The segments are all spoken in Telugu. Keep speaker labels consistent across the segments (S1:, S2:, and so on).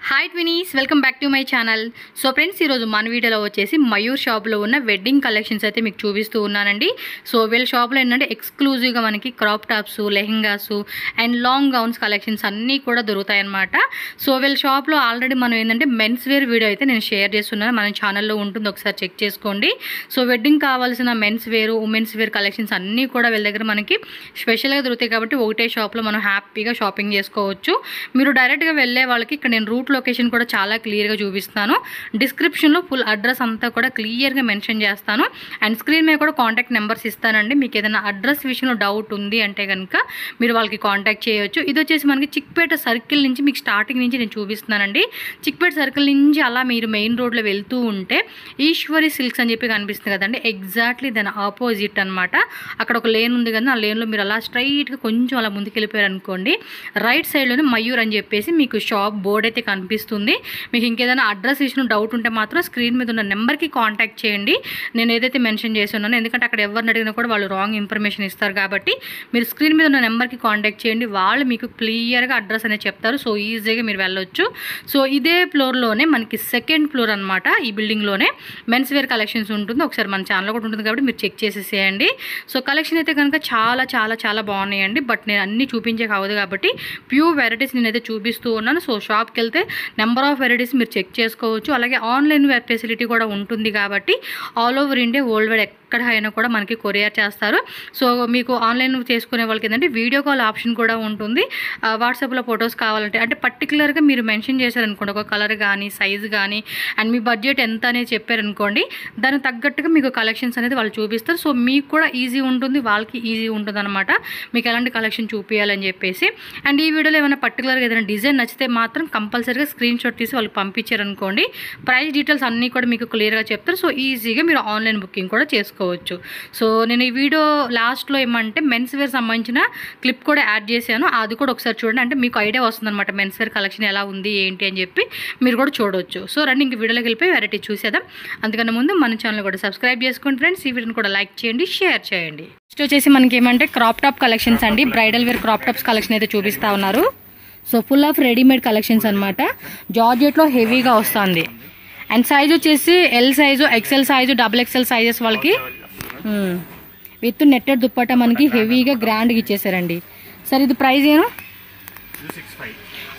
S1: Hi twinnies, welcome back to my channel. So friends, ఈరోజు మన వీడియోలో వచ్చేసి మయూర్ షాప్లో ఉన్న వెడ్డింగ్ కలెక్షన్స్ అయితే మీకు చూపిస్తూ ఉన్నానండి. సో వీళ్ళ షాప్లో ఏంటంటే ఎక్స్క్లూజివ్గా మనకి crop tops, lehengas and long gowns collections అన్నీ కూడా దొరుకుతాయన్నమాట. సో వీళ్ళ షాప్లో ఆల్రెడీ మనం ఏంటంటే మెన్స్ వేర్ వీడియో అయితే నేను షేర్ చేస్తున్నాను, మన ఛానల్లో ఉంటుంది, ఒకసారి చెక్ చేసుకోండి. సో వెడ్డింగ్ కావాల్సిన men's wear, women's wear collections అన్నీ కూడా వీళ్ళ దగ్గర మనకి స్పెషల్గా దొరుకుతాయి. కాబట్టి ఒకటే షాప్లో మనం హ్యాపీగా షాపింగ్ చేసుకోవచ్చు. మీరు డైరెక్ట్గా వెళ్ళే వాళ్ళకి ఇక్కడ నేను రూట్ లొకేషన్ కూడా చాలా క్లియర్గా చూపిస్తాను. డిస్క్రిప్షన్లో ఫుల్ అడ్రస్ అంతా కూడా క్లియర్గా మెన్షన్ చేస్తాను. అండ్ స్క్రీన్ మీద కూడా కాంటాక్ట్ నెంబర్స్ ఇస్తానండి. మీకు ఏదైనా అడ్రస్ విషయంలో డౌట్ ఉంది అంటే కనుక మీరు వాళ్ళకి కాంటాక్ట్ చేయొచ్చు. ఇది వచ్చేసి మనకి చిక్పేట సర్కిల్ నుంచి మీకు స్టార్టింగ్ నుంచి నేను చూపిస్తున్నానండి. చిక్పేట సర్కిల్ నుంచి అలా మీరు మెయిన్ రోడ్లో వెళ్తూ ఉంటే ఈశ్వరి సిల్క్స్ అని చెప్పి కనిపిస్తుంది కదండి, ఎగ్జాక్ట్లీ దాని ఆపోజిట్ అనమాట. అక్కడ ఒక లేన్ ఉంది కదా, ఆ లేన్లో మీరు అలా స్ట్రైట్గా కొంచెం అలా ముందుకు వెళ్ళిపోయారు అనుకోండి, రైట్ సైడ్లోనే మయూర్ అని చెప్పేసి మీకు షాప్ బోర్డ్ అయితే కనిపిస్తుంది. మీకు ఇంకేదైనా అడ్రస్ విషయంలో డౌట్ ఉంటే మాత్రం స్క్రీన్ మీద ఉన్న నెంబర్కి కాంటాక్ట్ చేయండి. నేను ఏదైతే మెన్షన్ చేసి ఉన్నానో, ఎందుకంటే అక్కడ ఎవరిని అడిగినా కూడా వాళ్ళు రాంగ్ ఇన్ఫర్మేషన్ ఇస్తారు. కాబట్టి మీరు స్క్రీన్ మీద ఉన్న నెంబర్కి కాంటాక్ట్ చేయండి, వాళ్ళు మీకు క్లియర్గా అడ్రస్ అనేది చెప్తారు. సో ఈజీగా మీరు వెళ్ళొచ్చు. సో ఇదే ఫ్లోర్లోనే మనకి సెకండ్ ఫ్లోర్ అనమాట. ఈ బిల్డింగ్లోనే మెన్స్ వేర్ కలెక్షన్స్ ఉంటుంది. ఒకసారి మన ఛానల్ కూడా ఉంటుంది కాబట్టి మీరు చెక్ చేసేసేయండి. సో కలెక్షన్ అయితే కనుక చాలా చాలా చాలా బాగున్నాయండి. బట్ నేను అన్నీ చూపించే కావదు కాబట్టి ప్యూర్ వెరైటీస్ నేనైతే చూపిస్తూ ఉన్నాను. సో షాప్కి వెళ్తే నెంబర్ ఆఫ్ వెరైటీస్ మీరు చెక్ చేసుకోవచ్చు. అలాగే ఆన్లైన్ వెబ్ ఫెసిలిటీ కూడా ఉంటుంది కాబట్టి all over India, world wide ఎక్కడ అయినా కూడా మనకి కొరియర్ చేస్తారు. సో మీకు ఆన్లైన్ చేసుకునే వాళ్ళకి ఏంటంటే వీడియో కాల్ ఆప్షన్ కూడా ఉంటుంది. వాట్సాప్లో ఫొటోస్ కావాలంటే, అంటే పర్టికులర్గా మీరు మెన్షన్ చేశారనుకోండి, ఒక కలర్ కానీ సైజు కానీ అండ్ మీ బడ్జెట్ ఎంత అనేది చెప్పారనుకోండి, దానికి తగ్గట్టుగా మీకు కలెక్షన్స్ అనేది వాళ్ళు చూపిస్తారు. సో మీకు కూడా ఈజీ ఉంటుంది, వాళ్ళకి ఈజీ ఉంటుంది అనమాట, మీకు ఎలాంటి కలెక్షన్ చూపించాలని చెప్పేసి. అండ్ ఈ వీడియోలో ఏమైనా పర్టికులర్గా ఏదైనా డిజైన్ నచ్చితే మాత్రం కంపల్సరీగా స్క్రీన్ షాట్ తీసి వాళ్ళకి పంపించారనుకోండి, ప్రైస్ డీటెయిల్స్ అన్నీ కూడా మీకు క్లియర్గా చెప్తారు. సో ఈజీగా మీరు ఆన్లైన్ బుకింగ్ కూడా చేసుకోవచ్చు. సో నేను ఈ వీడియో లాస్ట్లో ఏమంటే మెన్స్ వేర్ సంబంధించిన క్లిప్ కూడా యాడ్ చేశాను, అది కూడా ఒకసారి చూడండి. అంటే మీకు ఐడియా వస్తుంది అనమాట మెన్స్ వేర్ కలెక్షన్ ఎలా ఉంది ఏంటి అని చెప్పి మీరు కూడా చూడవచ్చు. సో రండి ఇంక వీడియోలోకి వెళ్ళిపోయి వెరైటీ చూసేద్దాం. అందుకన్నా ముందు మన ఛానల్ కూడా సబ్స్క్రైబ్ చేసుకోండి ఫ్రెండ్స్. ఈ వీడియోని కూడా లైక్ చేయండి, షేర్ చేయండి. నెక్స్ట్ వచ్చేసి మనకి ఏమంటే క్రాప్ టాప్ కలెక్షన్స్ అండి. Bridal wear crop tops collection అయితే చూపిస్తా ఉన్నారు. So full of readymade collections అనమాట. జార్జెట్లో హెవీగా వస్తుంది. అండ్ సైజ్ వచ్చేసి L size, XL size, double XL sizes వాళ్ళకి విత్ నెట్టెడ్ దుప్పట్టా మనకి హెవీగా గ్రాండ్గా ఇచ్చేసారండి. సార్ ఇది ప్రైస్ ఏమో?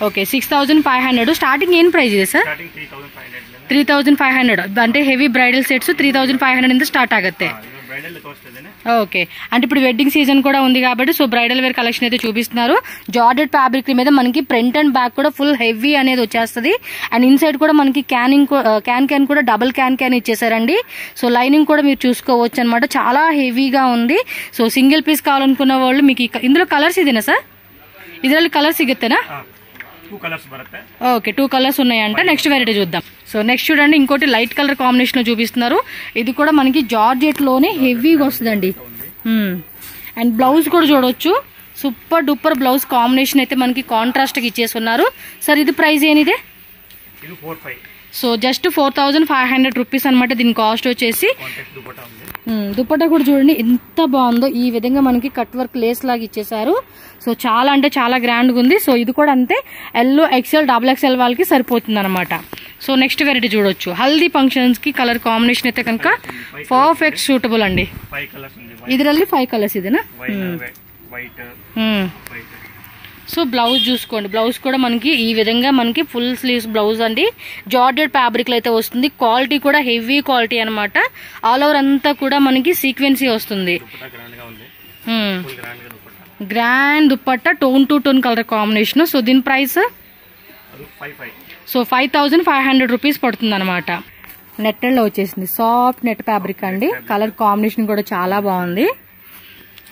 S1: ఓకే, 6500. స్టార్టింగ్ ఏం ప్రైస్ ಇದೆ ಸರ್? 3500. అంటే హెవీ బ్రైడల్ సెట్స్ 3500 ಇಂದ స్టార్ట్ ఆಗುತ್ತೆ. ఓకే, అంటే ఇప్పుడు వెడ్డింగ్ సీజన్ కూడా ఉంది కాబట్టి సో బ్రైడల్ వేర్ కలెక్షన్ అయితే చూపిస్తున్నారు. జార్జెట్ ఫ్యాబ్రిక్ మీద మనకి ఫ్రంట్ అండ్ బ్యాక్ కూడా ఫుల్ హెవీ అనేది వచ్చేస్తుంది. అండ్ ఇన్సైడ్ కూడా మనకి క్యాన్ కూడా డబుల్ క్యాన్ ఇచ్చేసారండి. సో లైనింగ్ కూడా మీరు చూసుకోవచ్చు అనమాట, చాలా హెవీగా ఉంది. సో సింగిల్ పీస్ కావాలనుకున్న వాళ్ళు మీకు ఇందులో కలర్స్ ఇదేనా సార్? ಇದರಲ್ಲಿ కలర్స్ సిగుతానా? ఓకే, 2 కలర్స్ ఉన్నాయంట. నెక్స్ట్ వెరైటీ చూద్దాం. సో నెక్స్ట్ చూడండి, ఇంకోటి లైట్ కలర్ కాంబినేషన్ లో చూపిస్తున్నారు. ఇది కూడా మనకి జార్జెట్ లోనే హెవీగా వస్తుందండి. అండ్ బ్లౌజ్ కూడా చూడవచ్చు, సూపర్ డూపర్ బ్లౌజ్ కాంబినేషన్ అయితే మనకి కాంట్రాస్ట్ గా ఇచ్చేస్తున్నారు. సార్ ఇది ప్రైస్ ఏనిదే? సో జస్ట్ 4500 రూపీస్ అనమాట దీని కాస్ట్ వచ్చేసి. దుపట్టా కూడా చూడండి ఎంత బాగుందో, ఈ విధంగా మనకి కట్ వర్క్ లేస్ లాగా ఇచ్చేసారు. సో చాలా అంటే చాలా గ్రాండ్ గా ఉంది. సో ఇది కూడా అంతే, ఎల్, ఎక్సెల్, డబుల్ ఎక్సెల్ వాళ్ళకి సరిపోతుంది అనమాట. సో నెక్స్ట్ వెరైటీ చూడొచ్చు. హల్దీ ఫంక్షన్స్ కి కలర్ కాంబినేషన్ అయితే కనుక పర్ఫెక్ట్ సూటబుల్ అండి. ಇದರಲ್ಲಿ 5 కలర్స్ ఇదేనా? సో బ్లౌజ్ చూసుకోండి, బ్లౌజ్ కూడా మనకి ఈ విధంగా మనకి ఫుల్ స్లీవ్స్ బ్లౌజ్ అండి. జార్జెట్ ఫ్యాబ్రిక్ లో అయితే వస్తుంది. క్వాలిటీ కూడా హెవీ క్వాలిటీ అనమాట. ఆల్ ఓవర్ అంతా కూడా మనకి సీక్వెన్సీ వస్తుంది. Grand dupatta, tone to tone colour combination. So దీని ప్రైస్ సో 5500 రూపీస్ పడుతుంది అనమాట. నెట్టెడ్ లో వచ్చేసింది, సాఫ్ట్ నెట్ ఫ్యాబ్రిక్ అండి. కలర్ కాంబినేషన్ కూడా చాలా బాగుంది.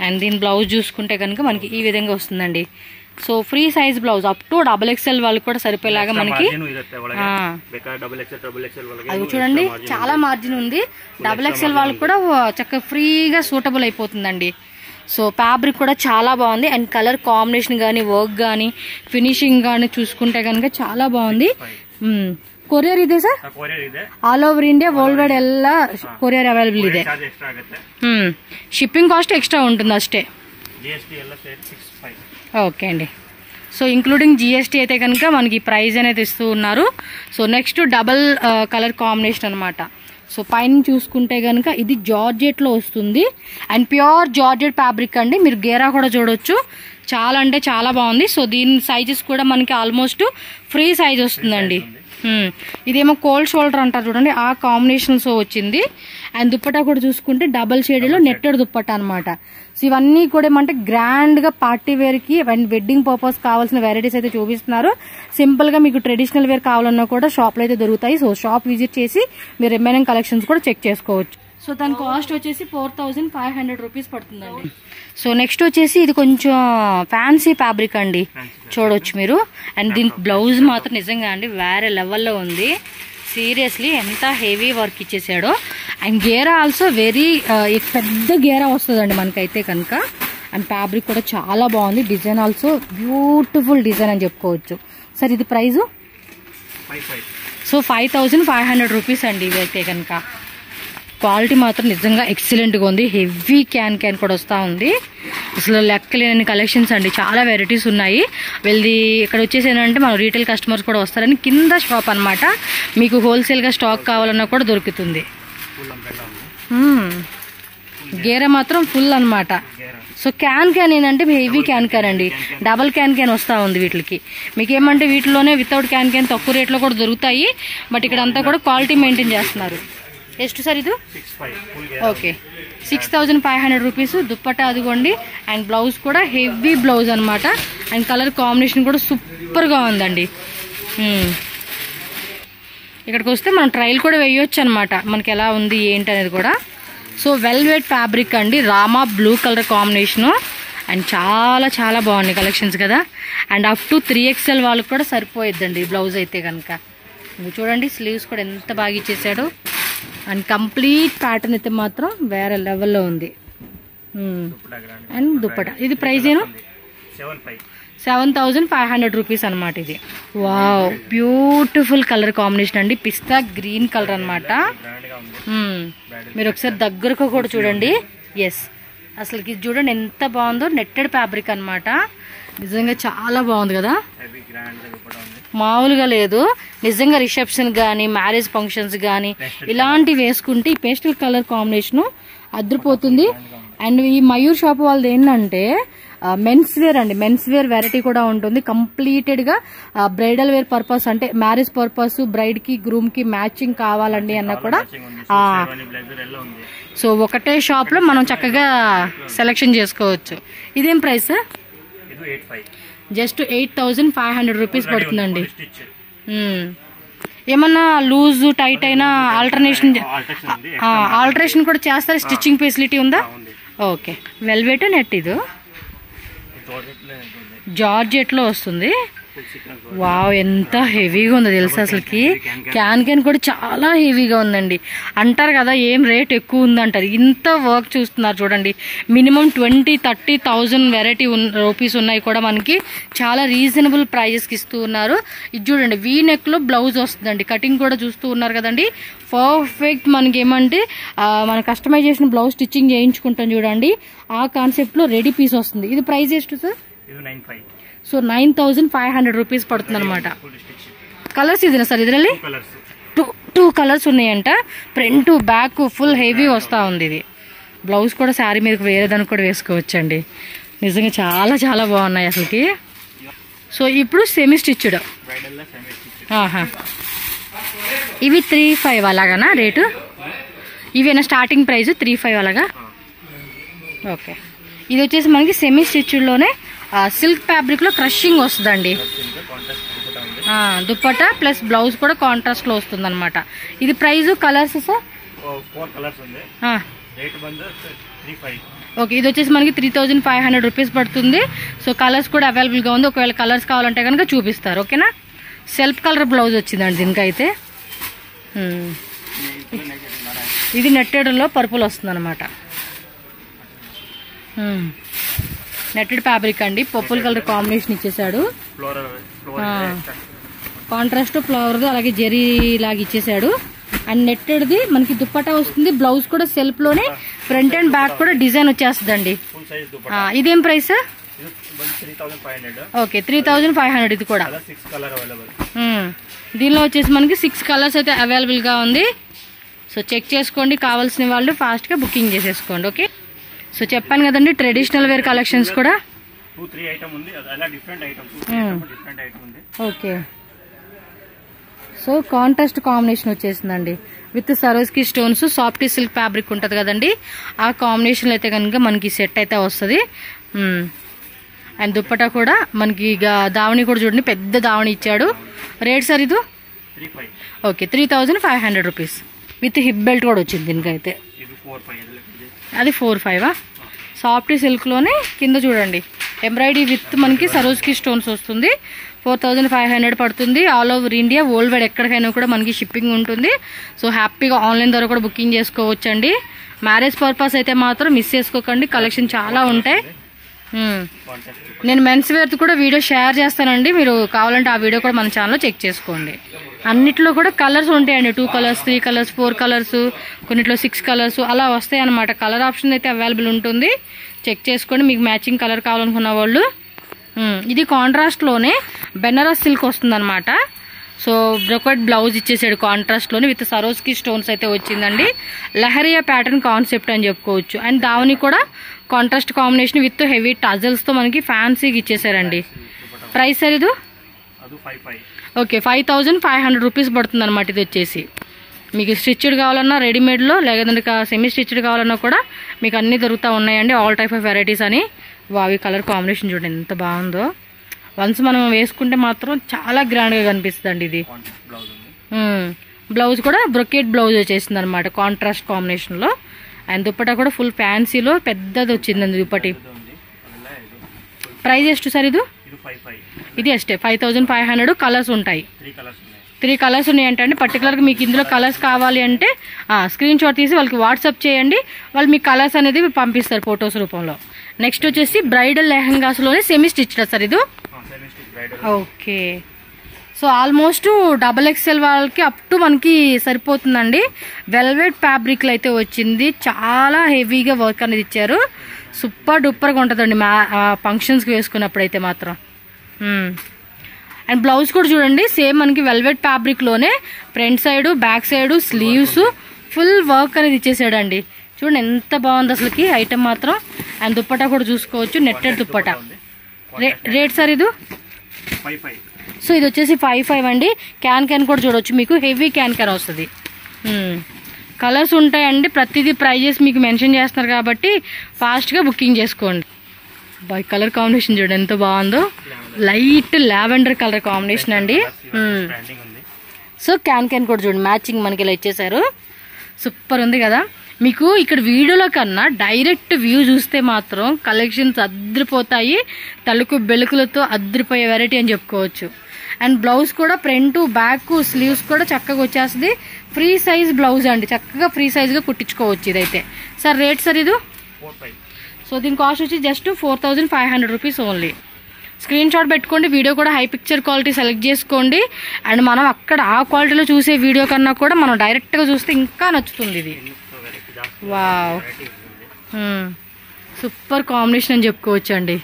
S1: అండ్ దీని బ్లౌజ్ చూసుకుంటే కనుక మనకి ఈ విధంగా వస్తుందండి. So free size blouse up to double XL వాళ్ళకి కూడా సరిపోయేలాగా మనకి అది చూడండి, చాలా మార్జిన్ ఉంది. డబుల్ ఎక్స్ఎల్ వాళ్ళకి కూడా చక్కగా ఫ్రీగా సూటబుల్ అయిపోతుందండి. సో ఫ్యాబ్రిక్ కూడా చాలా బాగుంది. అండ్ కలర్ కాంబినేషన్ కానీ, వర్క్ కానీ, ఫినిషింగ్ కానీ చూసుకుంటే కనుక చాలా బాగుంది. ಕೊರಿಯರ್ ಇದೆ sir? All over India, world wide ಎಲ್ಲ ಕೊರಿಯರ್ అవైలబుల్ ಇದೆ. షిప్పింగ్ కాస్ట్ ఎక్స్ట్రా ఉంటుంది అಷ್ಟೇ. ఓకే అండి. సో ఇంక్లూడింగ్ జిఎస్టీ అయితే కనుక మనకి ప్రైజ్ అనేది ఇస్తూ ఉన్నారు. So next double colour combination అనమాట. సో పైన చూసుకుంటే కనుక ఇది జార్జెట్లో వస్తుంది అండ్ ప్యూర్ జార్జెట్ ఫ్యాబ్రిక్ అండి. మీరు గేరా కూడా చూడొచ్చు, చాలా అంటే చాలా బాగుంది. సో దీని సైజెస్ కూడా మనకి ఆల్మోస్ట్ ఫ్రీ సైజ్ వస్తుందండి. ఇదేమో కోల్డ్ షోల్డర్ అంటారు చూడండి, ఆ కాంబినేషన్స్ వచ్చింది. అండ్ దుప్పటా కూడా చూసుకుంటే డబల్ షేడ్లో నెట్టెడ్ దుప్పటా అనమాట. సో ఇవన్నీ కూడా ఏమంటే గ్రాండ్ గా పార్టీ వేర్ కి అండ్ వెడ్డింగ్ పర్పస్ కావాల్సిన వెరైటీస్ అయితే చూపిస్తున్నారు. సింపుల్ గా మీకు ట్రెడిషనల్ వేర్ కావాలన్నా కూడా షాప్ లో అయితే దొరుకుతాయి. సో షాప్ విజిట్ చేసి మీరు రిమైనింగ్ కలెక్షన్స్ కూడా చెక్ చేసుకోవచ్చు. సో దాని కాస్ట్ వచ్చేసి 4500 రూపీస్ పడుతుందండి. సో నెక్స్ట్ వచ్చేసి ఇది కొంచెం ఫ్యాన్సీ ఫ్యాబ్రిక్ అండి, చూడొచ్చు మీరు. అండ్ దీనికి బ్లౌజ్ మాత్రం నిజంగా అండి వేరే లెవెల్లో ఉంది. సీరియస్లీ ఎంత హెవీ వర్క్ ఇచ్చేసాడో. అండ్ గేరా ఆల్సో వెరీ పెద్ద గేరా వస్తుందండి మనకైతే కనుక. అండ్ ఫ్యాబ్రిక్ కూడా చాలా బాగుంది. డిజైన్ ఆల్సో బ్యూటిఫుల్ డిజైన్ అని చెప్పుకోవచ్చు. సార్ ఇది ప్రైజు సో 5500 రూపీస్ అండి. ఇదైతే కనుక క్వాలిటీ మాత్రం నిజంగా ఎక్సలెంట్గా ఉంది. హెవీ క్యాన్ కూడా వస్తూ ఉంది. అసలు లెక్కలేని కలెక్షన్స్ అండి, చాలా వెరైటీస్ ఉన్నాయి. వీళ్ళది ఇక్కడ వచ్చేసి ఏంటంటే మన రీటైల్ కస్టమర్స్ కూడా వస్తారని కింద షాప్ అనమాట. మీకు హోల్సేల్గా స్టాక్ కావాలన్నా కూడా దొరుకుతుంది. గేరా మాత్రం ఫుల్ అనమాట. సో క్యాన్ ఏంటంటే హెవీ క్యాన్ అండి, డబల్ క్యాన్ వస్తూ ఉంది వీటికి. మీకు ఏమంటే వీటిలోనే వితౌట్ క్యాన్ తక్కువ రేట్లో కూడా దొరుకుతాయి. బట్ ఇక్కడ అంతా కూడా క్వాలిటీ మెయింటైన్ చేస్తున్నారు. ಎಷ್ಟು సార్ ఇది? Okay 6500 rupees. దుప్పట్టా అదిగోండి. అండ్ బ్లౌజ్ కూడా హెవీ బ్లౌజ్ అనమాట. అండ్ కలర్ కాంబినేషన్ కూడా సూపర్గా ఉందండి. ఇక్కడికి వస్తే మనం ట్రయల్ కూడా వేయొచ్చు అనమాట, మనకి ఎలా ఉంది ఏంటి అనేది కూడా. సో వెల్వెట్ ఫ్యాబ్రిక్ అండి, Rama blue colour combination. And చాలా చాలా బాగున్నాయి కలెక్షన్స్ కదా. అండ్ అప్ టు 3XL వాళ్ళకి కూడా సరిపోయిద్దండి బ్లౌజ్ అయితే కనుక. చూడండి స్లీవ్స్ కూడా ఎంత బాగా ఇచ్చేసాడు. అండ్ కంప్లీట్ ప్యాటర్న్ అయితే మాత్రం వేరే లెవెల్లో ఉంది. అండ్ దుప్పట ఇది ప్రైస్ ఏను 7500 రూపీస్ అనమాట ఇది. వావ్ బ్యూటిఫుల్ కలర్ కాంబినేషన్ అండి, పిస్తా గ్రీన్ కలర్ అనమాట. మీరు ఒకసారి దగ్గరకు కూడా చూడండి. ఎస్ అసలుకి చూడండి ఎంత బాగుందో. నెట్టెడ్ ఫ్యాబ్రిక్ అనమాట, నిజంగా చాలా బాగుంది కదా, మామూలుగా లేదు. నిజంగా రిసెప్షన్ కానీ మ్యారేజ్ ఫంక్షన్స్ కానీ ఇలాంటివి వేసుకుంటే ఈ పేస్టల్ కలర్ కాంబినేషన్ అదిరిపోతుంది. అండ్ ఈ మయూర్ షాప్ వాళ్ళది ఏంటంటే మెన్స్ వేర్ అండి, మెన్స్ వేర్ వెరైటీ కూడా ఉంటుంది. కంప్లీటెడ్ గా బ్రైడల్ వేర్ పర్పస్ అంటే మ్యారేజ్ పర్పస్, బ్రైడ్ కి గ్రూమ్ కి మ్యాచింగ్ కావాలండి అన్న కూడా. సో ఒకటే షాప్ లో మనం చక్కగా సెలెక్షన్ చేసుకోవచ్చు. ఇదేం ప్రైస్? జస్ట్ 8500 రూపీస్ పడుతుందండి. ఏమన్నా లూజ్ టైట్ అయినా ఆల్టరేషన్ కూడా చేస్తారు, స్టిచ్చింగ్ ఫెసిలిటీ ఉందా? ఓకే వెల్వెట్ నెట్ ఇది జార్జెట్లో వస్తుంది. వావ్ ఎంత హెవీగా ఉందో తెలుసా అసలుకి. క్యాన్ కూడా చాలా హెవీగా ఉందండి. అంటారు కదా ఏం రేట్ ఎక్కువ ఉందంటారు, ఇంత వర్క్ చూస్తున్నారు చూడండి. మినిమం 20-30,000 వెరైటీ రూపీస్ ఉన్నాయి కూడా మనకి చాలా రీజనబుల్ ప్రైజెస్కి ఇస్తూ ఉన్నారు. ఇది చూడండి వీ నెక్ లో బ్లౌజ్ వస్తుందండి. కటింగ్ కూడా చూస్తూ ఉన్నారు కదండి, పర్ఫెక్ట్. మనకి ఏమంటే మన కస్టమైజేషన్ బ్లౌజ్ స్టిచ్చింగ్ చేయించుకుంటాం చూడండి, ఆ కాన్సెప్ట్ లో రెడీ పీస్ వస్తుంది. ఇది ప్రైస్ ಎಷ್ಟು సార్? సో 9500 రూపీస్ పడుతుంది అనమాట. కలర్స్ ఇదేనా సార్? ఇదిలో టూ కలర్స్ ఉన్నాయంట. ఫ్రంట్ బ్యాక్ ఫుల్ హెవీ వస్తూ ఉంది. ఇది బ్లౌజ్ కూడా శారీ మీద వేరే దానికి కూడా వేసుకోవచ్చండి. నిజంగా చాలా చాలా బాగున్నాయి అసలుకి. సో ఇప్పుడు సెమీ స్టిచ్డ్ ఇవి 35 అలాగనా రేటు? ఇవేనా స్టార్టింగ్ ప్రైస్ 35 అలాగా? ఓకే ఇది వచ్చేసి మనకి సెమీ స్టిచ్డ్లోనే సిల్క్ ఫ్యాబ్రిక్ లో క్రషింగ్ వస్తుందండి. దుప్పట్టా ప్లస్ బ్లౌజ్ కూడా కాంట్రాస్ట్ లో వస్తుంది అనమాట. ఇది ప్రైస్ కలర్స్ సార్? ఓకే ఇది వచ్చేసి మనకి 3500 రూపీస్ పడుతుంది. సో కలర్స్ కూడా అవైలబుల్ గా ఉంది. ఒకవేళ కలర్స్ కావాలంటే కనుక చూపిస్తారు. ఓకేనా. సెల్ఫ్ కలర్ బ్లౌజ్ వచ్చిందండి దీనికైతే. ఇది నెట్టెడ్ లో పర్పుల్ వస్తుంది అనమాట. నెట్టెడ్ ఫ్యాబ్రిక్ అండి, పర్పుల్ కలర్ కాంబినేషన్ ఇచ్చేసాడు. కాంట్రాస్ట్ ఫ్లవర్ అలాగే జెరీ లాగా ఇచ్చేసాడు. అండ్ నెట్టెడ్ది మనకి దుప్పటా వస్తుంది. బ్లౌజ్ కూడా సెల్ఫ్ లోనే ఫ్రంట్ అండ్ బ్యాక్ కూడా డిజైన్ వచ్చేస్తుందండి. ఇదేం ప్రైస్? ఓకే 3500 ఇది కూడా. దీనిలో వచ్చేసి మనకి 6 కలర్స్ అయితే అవైలబుల్గా ఉంది. సో చెక్ చేసుకోండి, కావాల్సిన వాళ్ళు ఫాస్ట్గా బుకింగ్ చేసేసుకోండి. ఓకే, సో చెప్పాను కదండి ట్రెడిషనల్ వేర్ కలెక్షన్స్ కూడా. ఓకే, సో కాంట్రాస్ట్ కాంబినేషన్ వచ్చేసిందండి with సరోస్కి stones, softy silk fabric ఉంటుంది కదండి, ఆ కాంబినేషన్ అయితే కనుక మనకి సెట్ అయితే వస్తుంది. అండ్ దుప్పటా కూడా మనకి ఇక దావణి కూడా చూడండి, పెద్ద దావణి ఇచ్చాడు. రేట్ సార్ ఇది? Okay 3500 rupees with hip belt కూడా వచ్చింది దీనికైతే. అది 45. సాఫ్టీ సిల్క్లోనే కింద చూడండి ఎంబ్రాయిడరీ విత్ మనకి సరోజ్కి స్టోన్స్ వస్తుంది. 4500 పడుతుంది. All over India world wide ఎక్కడికైనా కూడా మనకి షిప్పింగ్ ఉంటుంది. సో హ్యాపీగా ఆన్లైన్ ద్వారా కూడా బుకింగ్ చేసుకోవచ్చండి. మ్యారేజ్ పర్పస్ అయితే మాత్రం మిస్ చేసుకోకండి, కలెక్షన్ చాలా ఉంటాయి. నేను మెన్స్ వేర్ కూడా వీడియో షేర్ చేస్తానండి, మీరు కావాలంటే ఆ వీడియో కూడా మన ఛానల్లో చెక్ చేసుకోండి. అన్నిట్లో కూడా కలర్స్ ఉంటాయండి, 2 కలర్స్ 3 కలర్స్ 4 కలర్స్, కొన్నిట్లో 6 కలర్స్ అలా వస్తాయి అన్నమాట. కలర్ ఆప్షన్ అయితే అవైలబుల్ ఉంటుంది, చెక్ చేసుకోండి మీకు మ్యాచింగ్ కలర్ కావాలనుకున్న వాళ్ళు. ఇది కాంట్రాస్ట్లోనే బెనారస్ సిల్క్ వస్తుంది అనమాట. సో బ్రొకెట్ బ్లౌజ్ ఇచ్చేసాడు కాంట్రాస్ట్లోనే విత్ సరోస్కి స్టోన్స్ అయితే వచ్చిందండి. లహరియా ప్యాటర్న్ కాన్సెప్ట్ అని చెప్పుకోవచ్చు. అండ్ దావని కూడా కాంట్రాస్ట్ కాంబినేషన్ విత్ హెవీ టజల్స్తో మనకి ఫ్యాన్సీగా ఇచ్చేసారండి. ప్రైస్ సార్ ఇది? ఓకే 5500 రూపీస్ పడుతుంది అనమాట. ఇది వచ్చేసి మీకు స్టిచ్డ్ కావాలన్నా రెడీమేడ్లో, లేదంటే సెమీ స్టిచ్డ్ కావాలన్నా కూడా మీకు అన్నీ దొరుకుతూ ఉన్నాయండి. ఆల్ టైప్ ఆఫ్ వెరైటీస్ అని. వావి కలర్ కాంబినేషన్ చూడండి ఎంత బాగుందో. వన్స్ మనం వేసుకుంటే మాత్రం చాలా గ్రాండ్గా కనిపిస్తుంది అండి. ఇది బ్లౌజ్ కూడా బ్రొకెట్ బ్లౌజ్ వచ్చేసింది అనమాట కాంట్రాస్ట్ కాంబినేషన్లో. అండ్ దుప్పటా కూడా ఫుల్ ఫ్యాన్సీలో పెద్దది వచ్చిందండి దుప్పటి. ప్రైస్ ಎಷ್ಟು సార్ ఇది? ఇది అష్టే 5500. కలర్స్ ఉంటాయి, 3 కలర్స్ ఉన్నాయి అంటే పర్టికులర్గా మీకు ఇందులో కలర్స్ కావాలి అంటే స్క్రీన్ షాట్ తీసి వాళ్ళకి వాట్సాప్ చేయండి, వాళ్ళు మీకు కలర్స్ అనేది పంపిస్తారు ఫొటోస్ రూపంలో. నెక్స్ట్ వచ్చేసి బ్రైడల్ లెహంగాస్లోనే సెమీ స్టిచ్డ్ సార్ ఇది? ఓకే, సో ఆల్మోస్ట్ XXL వాళ్ళకి అప్ టు మనకి సరిపోతుందండి. వెల్వెట్ ఫ్యాబ్రిక్లో అయితే వచ్చింది, చాలా హెవీగా వర్క్ అనేది ఇచ్చారు. సూపర్ డూపర్గా ఉంటుందండి ఫంక్షన్స్కి వేసుకున్నప్పుడు అయితే మాత్రం. అండ్ బ్లౌజ్ కూడా చూడండి సేమ్ మనకి వెల్వెట్ ఫ్యాబ్రిక్లోనే front side back side sleeves full work అనేది ఇచ్చేసాడండి. చూడండి ఎంత బాగుంది అసలుకి ఐటమ్ మాత్రం. అండ్ దుప్పటా కూడా చూసుకోవచ్చు, నెట్టెడ్ దుప్పటా. రేట్ సార్ ఇది? సో ఇది వచ్చేసి 55 అండి. క్యాన్ కూడా చూడవచ్చు, మీకు హెవీ క్యాన్ వస్తుంది. కలర్స్ ఉంటాయండి, ప్రతిదీ ప్రైజెస్ మీకు మెన్షన్ చేస్తున్నారు కాబట్టి ఫాస్ట్గా బుకింగ్ చేసుకోండి. బై కలర్ కాంబినేషన్ చూడండి ఎంత బాగుందో, లైట్ లావెండర్ కలర్ కాంబినేషన్ అండి. సో క్యాన్ కూడా చూడండి మ్యాచింగ్ మనకి ఇలా ఇచ్చేసారు, సూపర్ ఉంది కదా. మీకు ఇక్కడ వీడియోలో కన్నా డైరెక్ట్ వ్యూ చూస్తే మాత్రం కలెక్షన్స్ అద్దరిపోతాయి, తలుకు బెలుకులతో అద్దరిపోయే వెరైటీ అని చెప్పుకోవచ్చు. అండ్ బ్లౌజ్ కూడా ఫ్రంట్ బ్యాక్ స్లీవ్స్ కూడా చక్కగా వచ్చేస్తుంది. ఫ్రీ సైజ్ బ్లౌజ్ అండి, చక్కగా ఫ్రీ సైజ్గా కుట్టించుకోవచ్చు ఇదైతే. సార్ రేట్ సార్ ఇది? సో దీని కాస్ట్ వచ్చి just 4500 rupees only. Screen shot పెట్టుకోండి, వీడియో కూడా హై పిక్చర్ క్వాలిటీ సెలెక్ట్ చేసుకోండి. అండ్ మనం అక్కడ ఆ క్వాలిటీలో చూసే వీడియో కన్నా కూడా మనం డైరెక్ట్గా చూస్తే ఇంకా నచ్చుతుంది ఇది. వావ్, సూపర్ కాంబినేషన్ అని చెప్పుకోవచ్చు అండి.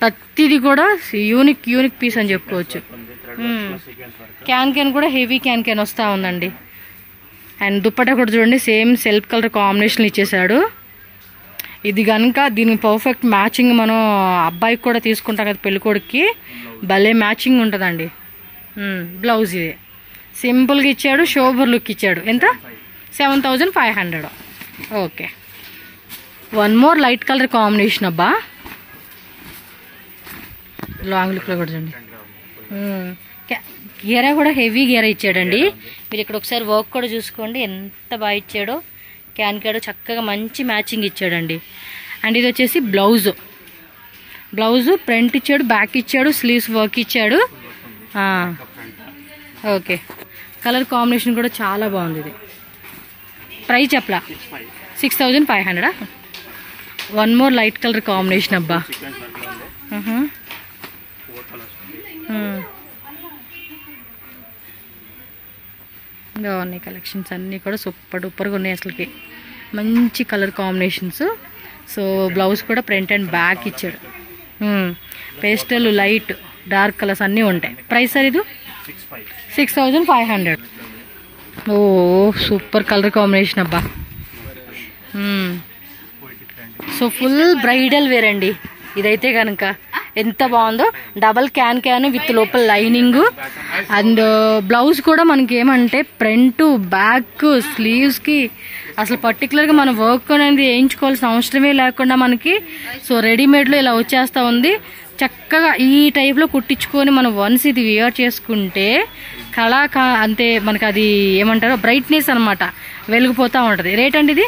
S1: ప్రతిది కూడా యూనిక్ పీస్ అని చెప్పుకోవచ్చు. క్యాన్ కూడా హెవీ క్యాన్ వస్తూ ఉందండి. అండ్ దుప్పటా కూడా చూడండి సేమ్ సెల్ఫ్ కలర్ కాంబినేషన్ ఇచ్చేసాడు. ఇది కనుక దీనికి పర్ఫెక్ట్ మ్యాచింగ్ మనం అబ్బాయికి కూడా తీసుకుంటాం కదా పెళ్ళికొడుకి, భలే మ్యాచింగ్ ఉంటుందండి. బ్లౌజ్ ఇది సింపుల్గా ఇచ్చాడు, షోబర్ లుక్ ఇచ్చాడు. ఎంత? 7500. Okay, one more light colour combination అబ్బా, లాంగ్ లుక్లో కూడా చూడండి. గేరా కూడా హెవీ గేరా ఇచ్చాడండి. మీరు ఇక్కడ ఒకసారి వర్క్ కూడా చూసుకోండి ఎంత బాగా ఇచ్చాడో. క్యాన్ చక్కగా మంచి మ్యాచింగ్ ఇచ్చాడండి. అండ్ ఇది వచ్చేసి బ్లౌజ్ ఫ్రంట్ ఇచ్చాడు, బ్యాక్ ఇచ్చాడు, స్లీవ్స్ వర్క్ ఇచ్చాడు. ఓకే, కలర్ కాంబినేషన్ కూడా చాలా బాగుంది. ఇది ప్రైస్ చెప్పలా? 6500. One more light colour combination అబ్బా. బాగున్నాయి కలెక్షన్స్ అన్నీ కూడా సూపర్ డూపర్గా ఉన్నాయి అసలుకి, మంచి కలర్ కాంబినేషన్స్. సో బ్లౌజ్ కూడా ఫ్రంట్ అండ్ బ్యాక్ ఇచ్చాడు. పేస్టల్ లైట్ డార్క్ కలర్స్ అన్నీ ఉంటాయి. ప్రైస్ సార్ ఇది 6500. ఓ సూపర్ కలర్ కాంబినేషన్ అబ్బా. సో ఫుల్ బ్రైడల్ వేర్ అండి ఇదైతే కనుక. ఎంత బాగుందో, డబల్ క్యాన్ విత్ లోపల లైనింగ్. అండ్ బ్లౌజ్ కూడా మనకి ఏమంటే ఫ్రంట్ బ్యాక్ స్లీవ్స్కి అసలు పర్టికులర్గా మనం వర్క్ అనేది వేయించుకోవాల్సిన అవసరమే లేకుండా మనకి సో రెడీమేడ్లో ఇలా వచ్చేస్తూ ఉంది. చక్కగా ఈ టైప్లో కుట్టించుకొని మనం వన్స్ ఇది వేర్ చేసుకుంటే అంతే మనకి అది ఏమంటారో బ్రైట్నెస్ అనమాట, వెలిగిపోతూ ఉంటుంది. రేట్ అండి ఇది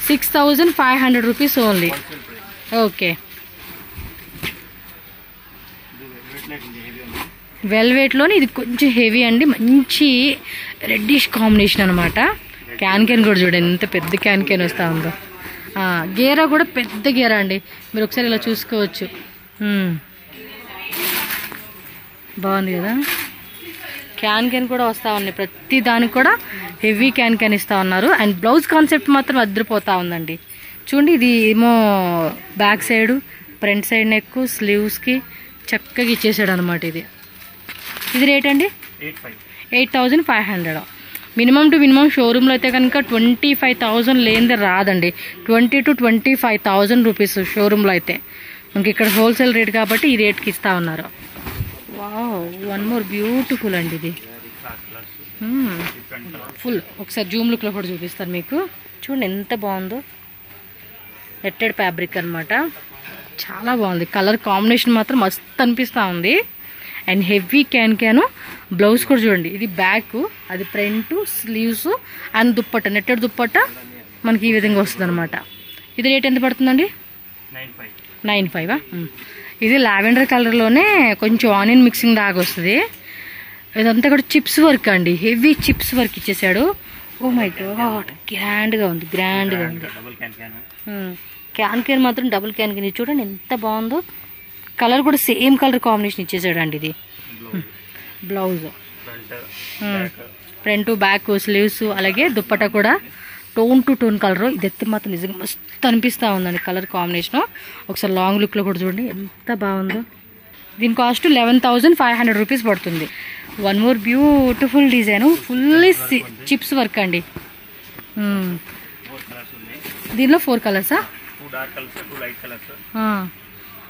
S1: 6500 రూపీస్ ఓన్లీ. ఓకే, వెల్వెట్లోని ఇది కొంచెం హెవీ అండి, మంచి రెడ్డిష్ కాంబినేషన్ అనమాట. క్యాన్ కూడా చూడండి ఎంత పెద్ద క్యాన్ వస్తూ ఉందో. గేరా కూడా పెద్ద గేరా అండి, మీరు ఒకసారి ఇలా చూసుకోవచ్చు. బాగుంది కదా. క్యాన్ కూడా వస్తూ ఉన్నాయి, ప్రతి దానికి కూడా హెవీ క్యాన్ ఇస్తూ ఉన్నారు. అండ్ బ్లౌజ్ కాన్సెప్ట్ మాత్రం అదిరిపోతూ ఉందండి. చూడండి, ఇది ఏమో back side front side neck స్లీవ్స్కి చక్కగా ఇచ్చేసాడు అనమాట. ఇది రేట్ అండి 8500. మినిమం టు మినిమం షోరూంలో అయితే కనుక 25,000 లేనిదే రాదండి. 20,000 to 25,000 రూపీస్ షోరూంలో అయితే. మనకి ఇక్కడ హోల్సేల్ రేట్ కాబట్టి ఈ రేట్కి ఇస్తూ ఉన్నారు. వావ్, వన్ మోర్ బ్యూటిఫుల్ అండి ఇది. ఫుల్ ఒకసారి జూమ్ లుక్లో కూడా చూపిస్తాను మీకు. చూడండి ఎంత బాగుందో, నెట్టెడ్ ఫ్యాబ్రిక్ అనమాట. చాలా బాగుంది, కలర్ కాంబినేషన్ మాత్రం మస్తు అనిపిస్తూ ఉంది. అండ్ హెవీ క్యాన్ బ్లౌజ్ కూడా చూడండి, ఇది బ్యాక్, అది front sleeves and dupatta, netted dupatta మనకి ఈ విధంగా వస్తుంది అనమాట. ఇది రేట్ ఎంత పడుతుందండి? 95. ఇది లావెండర్ కలర్లోనే కొంచెం ఆనియన్ మిక్సింగ్ లాగా వస్తుంది. ఇదంతా కూడా చిప్స్ వర్క్ అండి, హెవీ చిప్స్ వర్క్ ఇచ్చేసాడు. ఓ మై గాడ్, గ్రాండ్గా ఉంది. క్యాన్ మాత్రం డబుల్ క్యాన్ చూడండి ఎంత బాగుందో. కలర్ కూడా సేమ్ కలర్ కాంబినేషన్ ఇచ్చేసాడు అండి. ఇది బ్లౌజ్, ఫ్రంట్ బ్యాక్ స్లీవ్స్ అలాగే దుప్పట కూడా టోన్ టు టోన్ కలర్. ఇది ఎత్తి మాత్రం నిజంగా మస్తు అనిపిస్తూ ఉందండి కలర్ కాంబినేషన్. ఒకసారి లాంగ్ లుక్లో కూడా చూడండి ఎంత బాగుందో. దీని కాస్ట్ 11,500 రూపీస్ పడుతుంది. One more beautiful design, fully chips work అండి. దీనిలో 4 కలర్సా?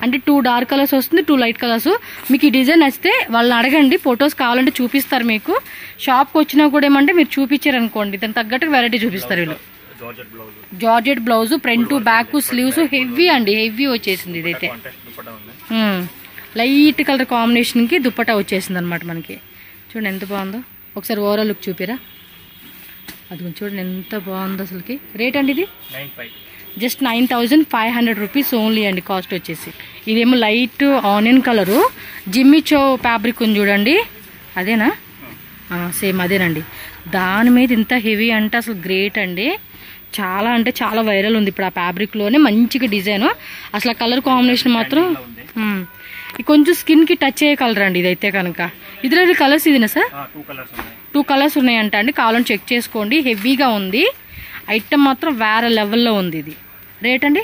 S1: అంటే 2 డార్క్ కలర్స్ వస్తుంది, 2 లైట్ కలర్స్. మీకు ఈ డిజైన్ నచ్చితే వాళ్ళని అడగండి, ఫొటోస్ కావాలంటే చూపిస్తారు మీకు. షాప్కి వచ్చినా కూడా ఏమంటే మీరు చూపించారు అనుకోండి, దానికి తగ్గట్టు వెరైటీ చూపిస్తారు వీళ్ళు. Georgette blouse, front back sleeves heavy అండి, హెవీ వచ్చేసింది. ఇదైతే లైట్ కలర్ కాంబినేషన్కి దుప్పటా వచ్చేసింది అనమాట మనకి. చూడండి ఎంత బాగుందో. ఒకసారి ఓవరాల్ లుక్ చూపిరా. అది చూడండి ఎంత బాగుందో అసలుకి. రేట్ అండి ఇది జస్ట్ 9,500 రూపీస్ ఓన్లీ అండి కాస్ట్ వచ్చేసి. ఇదేమో లైట్ ఆనియన్ కలరు, జిమ్మిచో ఫ్యాబ్రిక్ ఉంది చూడండి, అదేనా? సేమ్ అదేనండి. దాని మీద ఇంత హెవీ అంటే అసలు గ్రేట్ అండి. చాలా అంటే చాలా వైరల్ ఉంది ఇప్పుడు ఆ ఫ్యాబ్రిక్లోనే, మంచిగా డిజైన్. అసలు కలర్ కాంబినేషన్ మాత్రం కొంచెం స్కిన్కి టచ్ అయ్యే కలర్ అండి ఇదైతే కనుక. ఇదిలో కలర్స్ ఇదినా సార్? 2 కలర్స్ ఉన్నాయంట అండి, కావాలని చెక్ చేసుకోండి. హెవీగా ఉంది ఐటమ్ మాత్రం, వేరే లెవెల్లో ఉంది. ఇది రేట్ అండి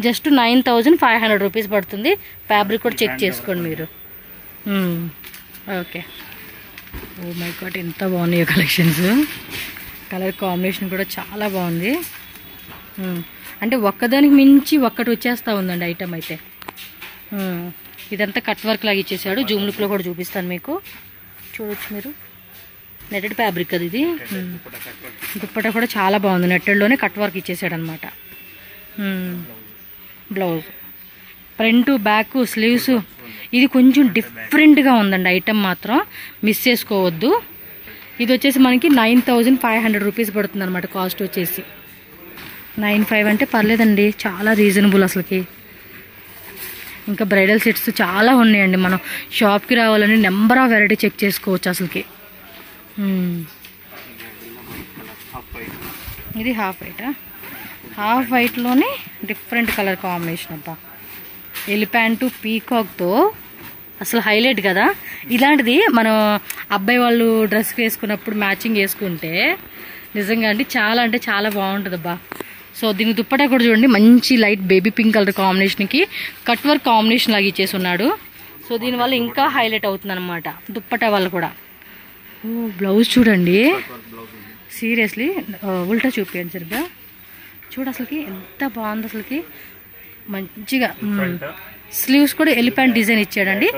S1: జస్ట్ 9,500 రూపీస్ పడుతుంది. ఫ్యాబ్రిక్ కూడా చెక్ చేసుకోండి మీరు. ఓకే. ఓ మై గాడ్ ఎంత బాగున్నాయో కలెక్షన్స్. కలర్ కాంబినేషన్ కూడా చాలా బాగుంది. అంటే ఒక్కదానికి మించి ఒక్కటి వచ్చేస్తూ ఉందండి ఐటమ్ అయితే. ఇదంతా కట్ వర్క్ లాగా ఇచ్చేసాడు. జూమ్ లుక్లో కూడా చూపిస్తాను మీకు, చూడొచ్చు మీరు. నెట్టెడ్ ఫ్యాబ్రిక్ అది. ఇది దుప్పట కూడా చాలా బాగుంది, నెట్టెడ్లోనే కట్ వర్క్ ఇచ్చేసాడు అనమాట. Blouse, front back sleeves. ఇది కొంచెం డిఫరెంట్గా ఉందండి ఐటమ్ మాత్రం, మిస్ చేసుకోవద్దు. ఇది వచ్చేసి మనకి 9,500 రూపీస్ పడుతుంది అనమాట కాస్ట్ వచ్చేసి. 95 అంటే పర్లేదండి, చాలా రీజనబుల్ అసలుకి. ఇంకా బ్రైడల్ సెట్స్ చాలా ఉన్నాయండి, మనం షాప్కి రావాలని నెంబర్ ఆఫ్ వెరైటీ చెక్ చేసుకోవచ్చు అసలుకి. ఇది హాఫ్ వైటా? హాఫ్ వైట్లోనే డిఫరెంట్ కలర్ కాంబినేషన్ అబ్బా. ఎలిఫెంట్ పీకాక్తో అసలు హైలైట్ కదా. ఇలాంటిది మనం అబ్బాయి వాళ్ళు డ్రెస్ వేసుకున్నప్పుడు మ్యాచింగ్ వేసుకుంటే నిజంగా అండి చాలా అంటే చాలా బాగుంటుంది అబ్బా. సో దీని దుప్పటా కూడా చూడండి, మంచి లైట్ బేబీ పింక్ కలర్ కాంబినేషన్కి కట్ వర్క్ కాంబినేషన్ లాగా ఇచ్చేసి ఉన్నాడు. సో దీనివల్ల ఇంకా హైలైట్ అవుతుంది అనమాట దుప్పటా వల్ల కూడా. బ్లౌజ్ చూడండి, సీరియస్లీ ఉల్టా చూపించండి సరిగ్గా. చూడు అసలుకి ఎంత బాగుంది అసలుకి, మంచిగా స్లీవ్స్ కూడా ఎలిఫెంట్ డిజైన్ ఇచ్చాడండి.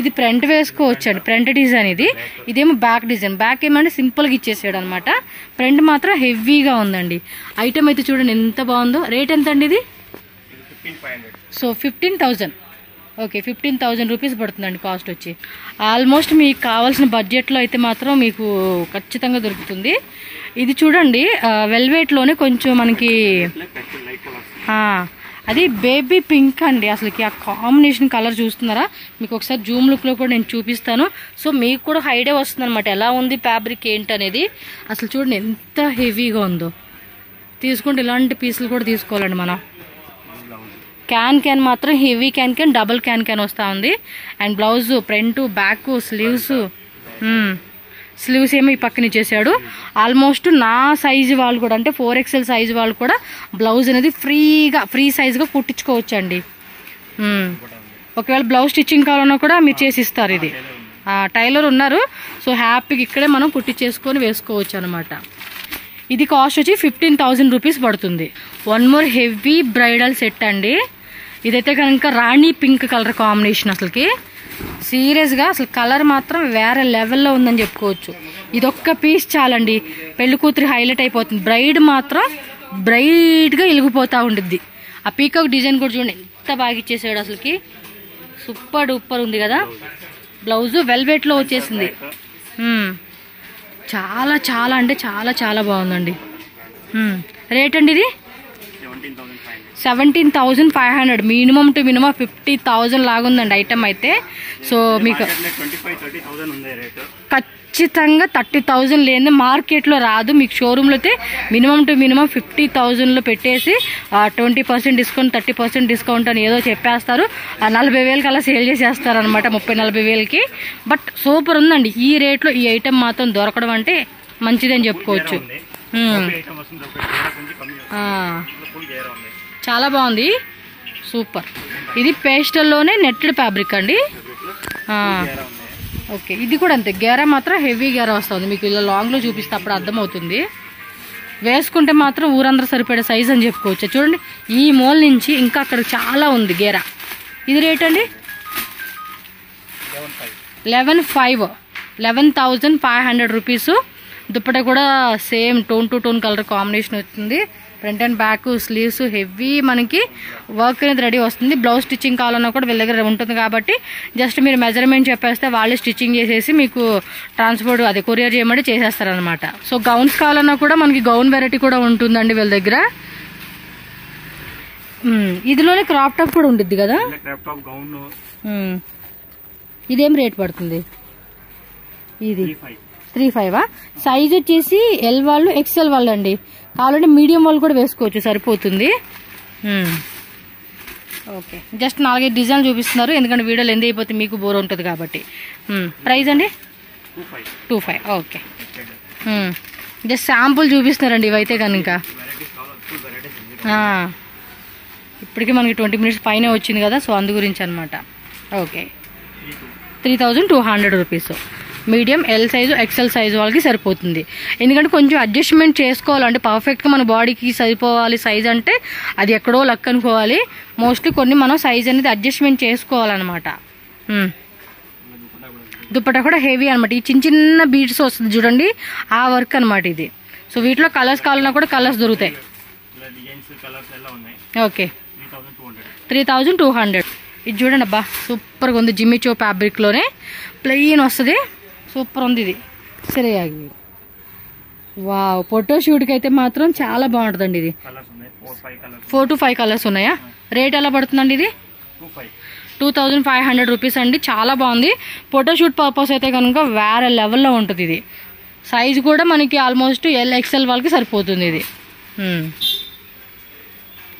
S1: ఇది ఫ్రంట్ వేసుకోవచ్చండి, ఫ్రంట్ డిజైన్ ఇది. ఇదేమో బ్యాక్ డిజైన్. బ్యాక్ ఏమంటే సింపుల్గా ఇచ్చేసాడు అనమాట, ఫ్రంట్ మాత్రం హెవీగా ఉందండి. ఐటమ్ అయితే చూడండి ఎంత బాగుందో. రేట్ ఎంత అండి ఇది? సో 15,000. ఓకే, 15,000 రూపీస్ పడుతుందండి కాస్ట్ వచ్చి. ఆల్మోస్ట్ మీకు కావాల్సిన బడ్జెట్లో అయితే మాత్రం మీకు ఖచ్చితంగా దొరుకుతుంది. ఇది చూడండి వెల్వెట్లోనే కొంచెం మనకి అది బేబీ పింక్ అండి. అసలుకి ఆ కాంబినేషన్ కలర్ చూస్తున్నారా? మీకు ఒకసారి జూమ్ లుక్లో కూడా నేను చూపిస్తాను. సో మీకు కూడా ఐడియా వస్తుంది అనమాట ఎలా ఉంది ఫ్యాబ్రిక్ ఏంటి అనేది. అసలు చూడండి ఎంత హెవీగా ఉందో. తీసుకుంటే ఇలాంటి పీసులు కూడా తీసుకోవాలండి మనం. క్యాన్ మాత్రం హెవీ క్యాన్ డబుల్ క్యాన్ వస్తూ ఉంది. And blouse front back sleeves ఏమో ఈ పక్కన ఇచ్చేసాడు. ఆల్మోస్ట్ నా సైజు వాళ్ళు కూడా, అంటే 4XL సైజు వాళ్ళు కూడా బ్లౌజ్ అనేది ఫ్రీ సైజుగా కుట్టించుకోవచ్చు అండి. ఒకవేళ బ్లౌజ్ స్టిచ్చింగ్ కావాలన్నా కూడా మీరు చేసి ఇస్తారు. ఇది టైలర్ ఉన్నారు. సో హ్యాపీగా ఇక్కడే మనం కుట్టించేసుకొని వేసుకోవచ్చు అనమాట. ఇది కాస్ట్ వచ్చి 15,000 రూపీస్ పడుతుంది. One more heavy bridal set అండి. ఇదైతే కనుక రాణి పింక్ కలర్ కాంబినేషన్. అసలుకి సీరియస్గా అసలు కలర్ మాత్రం వేరే లెవెల్లో ఉందని చెప్పుకోవచ్చు. ఇదొక్క పీస్ చాలండి, పెళ్లి కూతురి హైలైట్ అయిపోతుంది. బ్రైడ్ మాత్రం బ్రైట్గా వెలిగిపోతూ ఉండిద్ది. ఆ పీకాక్ డిజైన్ కూడా చూడండి ఎంత బాగా ఇచ్చేసాడు. అసలుకి సూపర్ డూపర్ ఉంది కదా. బ్లౌజు వెల్వెట్లో వచ్చేసింది. చాలా చాలా అంటే చాలా చాలా బాగుందండి. రేట్ అండి ఇది 17,500. మినిమం టు మినిమం 50,000 లాగా ఉందండి ఐటమ్ అయితే. సో మీకు ఖచ్చితంగా 30,000 లేని మార్కెట్లో రాదు. మీకు షోరూమ్లో అయితే మినిమం టు మినిమం 50,000లో పెట్టేసి 20% డిస్కౌంట్ 30% డిస్కౌంట్ అని ఏదో చెప్పేస్తారు. 40,000 అలా సేల్ చేసేస్తారు అనమాట, 30-40,000కి. బట్ సూపర్ ఉందండి. ఈ రేట్లో ఈ ఐటమ్ మాత్రం దొరకడం అంటే మంచిదని చెప్పుకోవచ్చు. చాలా బాగుంది, సూపర్. ఇది పేస్టల్లోనే నెట్టెడ్ ఫ్యాబ్రిక్ అండి. ఓకే, ఇది కూడా అంతే. గేరా మాత్రం హెవీ గేరా వస్తుంది. మీకు ఇలా లాంగ్లో చూపిస్తే అప్పుడు అర్థమవుతుంది. వేసుకుంటే మాత్రం ఊరందరూ సరిపడే సైజ్ అని చెప్పుకోవచ్చు. చూడండి ఈ మూల నుంచి ఇంకా అక్కడ చాలా ఉంది గేరా. ఇది రేట్ అండి 11,500 రూపీస్. దుప్పట కూడా same tone to tone colour combination వచ్చింది. Front and back sleeves heavy మనకి వర్క్ అనేది రెడీ వస్తుంది. బ్లౌజ్ స్టిచ్చింగ్ కావాలన్నా కూడా వీళ్ళ దగ్గర ఉంటుంది కాబట్టి జస్ట్ మీరు మెజర్మెంట్ చెప్పేస్తే వాళ్ళే స్టిచ్చింగ్ చేసేసి మీకు ట్రాన్స్పోర్ట్ అది కొరియర్ చేయమంటే చేసేస్తారనమాట. సో గౌన్స్ కావాలన్నా కూడా మనకి గౌన్ వెరైటీ కూడా ఉంటుందండి వీళ్ళ దగ్గర. ఇదిలోనే క్రాప్ టాప్ కూడా ఉంటుంది కదా. ఇదేం రేట్ పడుతుంది? ఇది 3,500. సైజ్ వచ్చేసి ఎల్ వాళ్ళు XL వాళ్ళు అండి. కావాలంటే మీడియం వాళ్ళు కూడా వేసుకోవచ్చు, సరిపోతుంది. ఓకే, జస్ట్ 4-5 డిజైన్లు చూపిస్తున్నారు ఎందుకంటే వీడియోలు ఎంత అయిపోతే మీకు బోర్ ఉంటుంది కాబట్టి. ప్రైస్ అండి 2,500. ఓకే, జస్ట్ శాంపుల్ చూపిస్తున్నారండి ఇవైతే కనుక. ఇప్పటికీ మనకి 20 మినిట్స్ పైన వచ్చింది కదా, సో అందు గురించి అనమాట. Okay, 3,200 rupees. Medium L size XL size వాళ్ళకి సరిపోతుంది. ఎందుకంటే కొంచెం అడ్జస్ట్మెంట్ చేసుకోవాలంటే పర్ఫెక్ట్గా మన బాడీకి సరిపోవాలి సైజ్ అంటే అది ఎక్కడో లక్ అనుకోవాలి. మోస్ట్లీ కొన్ని మనం సైజ్ అనేది అడ్జస్ట్మెంట్ చేసుకోవాలన్నమాట. దుప్పటా కూడా హెవీ అనమాట. ఈ చిన్న చిన్న బీడ్స్ వస్తుంది చూడండి, ఆ వర్క్ అనమాట ఇది. సో వీటిలో కలర్స్ కావాలన్నా కూడా కలర్స్ దొరుకుతాయి. ఓకే, 3,200. ఇది చూడండి అబ్బా సూపర్గా ఉంది. జిమ్మిచో ఫ్యాబ్రిక్లోనే ప్లెయిన్ వస్తుంది, సూపర్ ఉంది ఇది. సరే వావ్, ఫోటో షూట్కి అయితే మాత్రం చాలా బాగుంటుందండి. ఇది 4 to 5 కలర్స్ ఉన్నాయా? రేట్ ఎలా పడుతుందండి ఇది? 2,500 రూపీస్ అండి. చాలా బాగుంది. ఫోటోషూట్ పర్పస్ అయితే కనుక వేరే లెవెల్లో ఉంటుంది. ఇది సైజ్ కూడా మనకి ఆల్మోస్ట్ LXL వాళ్ళకి సరిపోతుంది.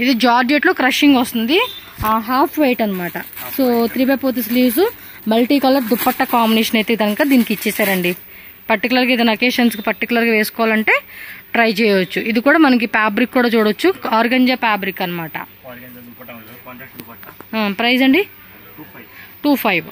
S1: ఇది జార్జెట్లో క్రషింగ్ వస్తుంది, హాఫ్ వెయిట్ అనమాట. So 3/4 sleeves, multi colour dupatta combination అయితే కనుక దీనికి ఇచ్చేసారండి. పర్టికులర్గా ఏదైనా అకేషన్స్కి పర్టికులర్గా వేసుకోవాలంటే ట్రై చేయవచ్చు. ఇది కూడా మనకి ఫ్యాబ్రిక్ కూడా చూడొచ్చు, ఆర్గంజా ఫ్యాబ్రిక్ అనమాట. ప్రైస్ అండి 25.